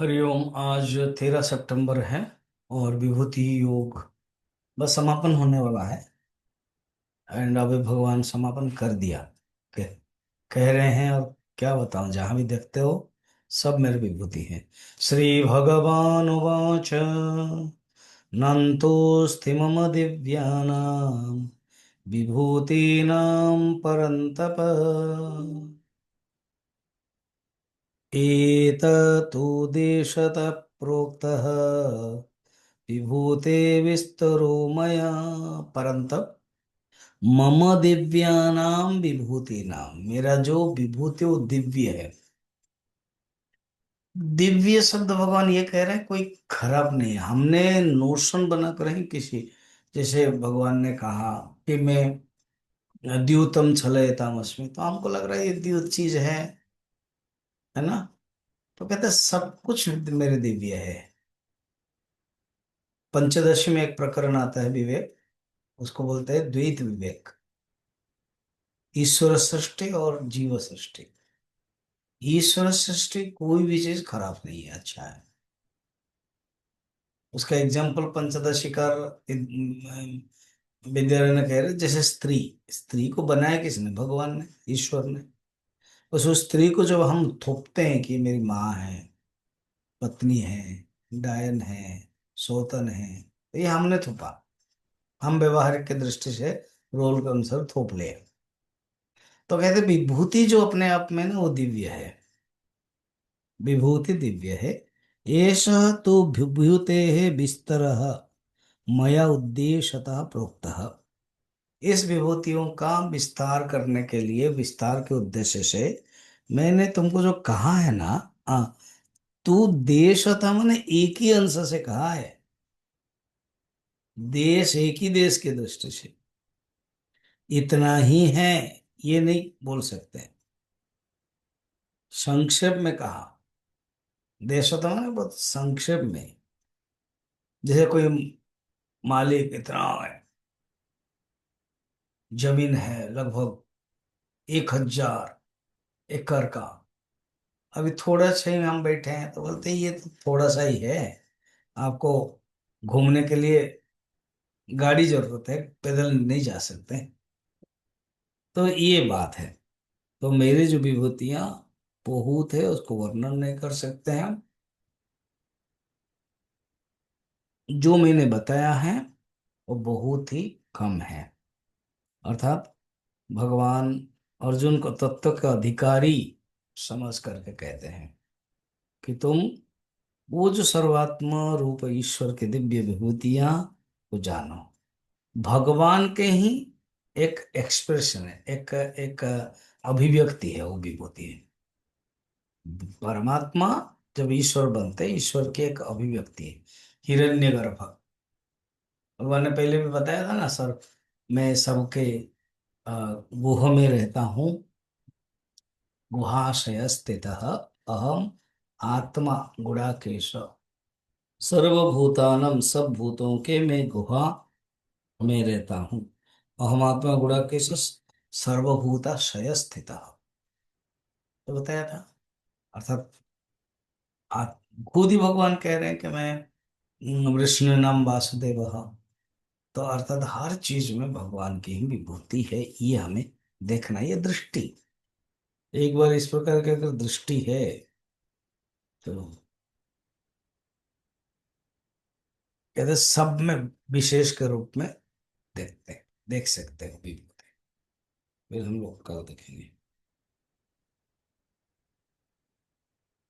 हरिओम। आज 13 सितंबर है और विभूति योग बस समापन होने वाला है। एंड अभी भगवान समापन कर दिया। कह, कह रहे हैं और क्या बताऊं, जहां भी देखते हो सब मेरी विभूति है। श्री भगवान उवाच नन्तोऽस्ति मम दिव्यानां विभूतीनां परन्तप एततो देशतः प्रोक्तः विभूते विस्तरो मया परंतप मम दिव्यानाम विभूति नाम, मेरा जो विभूति वो दिव्य है। दिव्य शब्द भगवान ये कह रहे हैं कोई खराब नहीं है। हमने नोशन बना कर ही किसी, जैसे भगवान ने कहा कि मैं द्यूतम छलयतामस्मि, तो हमको लग रहा है ये द्यूत चीज है ना। तो कहते हैं सब कुछ मेरे दिव्य है। पंचदशी में एक प्रकरण आता है विवेक, उसको बोलते हैं द्वैत विवेक। ईश्वर सृष्टि और जीव सृष्टि। ईश्वर सृष्टि कोई भी चीज खराब नहीं है, अच्छा है। उसका एग्जाम्पल पंचदशीकार विद्यारण्य कह रहे, जैसे स्त्री, स्त्री को बनाया किसने? भगवान ने, ईश्वर ने। उस स्त्री को जब हम थोपते हैं कि मेरी माँ है, पत्नी है, डायन है, सौतन है, तो ये हमने थोपा। हम व्यवहारिक की दृष्टि से रोल के अनुसार थोप ले। तो कहते विभूति जो अपने आप में ना वो दिव्य है। विभूति दिव्य है। एष तो विभूते विस्तर मया उद्देश्यतः प्रोक्तः। इस विभूतियों का विस्तार करने के लिए, विस्तार के उद्देश्य से मैंने तुमको जो कहा है ना, आ, तू देशतः मैंने एक ही अंश से कहा है। देश एक ही देश की दृष्टि से इतना ही है, ये नहीं बोल सकते। संक्षेप में कहा। देशतः मैंने बहुत संक्षेप में, जैसे कोई मालिक इतना है, जमीन है लगभग 1000 एकड़ का। अभी थोड़ा सा ही हम बैठे हैं तो बोलते हैं ये तो थोड़ा सा ही है, आपको घूमने के लिए गाड़ी जरूरत है, पैदल नहीं जा सकते। तो ये बात है। तो मेरी जो विभूतियां बहुत है, उसको वर्णन नहीं कर सकते हैं। जो मैंने बताया है वो बहुत ही कम है। अर्थात भगवान अर्जुन को तत्व का अधिकारी समझ करके कहते हैं कि तुम वो जो सर्वात्मा रूप ईश्वर के दिव्य विभूतियां को जानो। भगवान के ही एक एक्सप्रेशन है, एक एक अभिव्यक्ति है वो विभूति है। परमात्मा जब ईश्वर बनते हैं, ईश्वर की एक अभिव्यक्ति है। हिरण्यगर्भ, भगवान ने पहले भी बताया था ना सर, मैं सबके गुह में रहता हूँ। गुहाशय स्थित अहम आत्मा गुड़ाकेश, सर्वभूतानम, सब भूतों के मैं गुहा में रहता हूँ। अहमात्मा गुड़ाकेश सर्वभूताशय स्थित, तो बताया था। अर्थात आ- खुद ही भगवान कह रहे हैं कि मैं विष्णु नाम वासुदेव। तो अर्थात हर चीज में भगवान की ही विभूति है, ये हमें देखना, ये दृष्टि। एक बार इस प्रकार की अगर दृष्टि है तो कहते सब में विशेष के रूप में देखते हैं, देख सकते हैं विभूति। फिर हम लोग कल देखेंगे।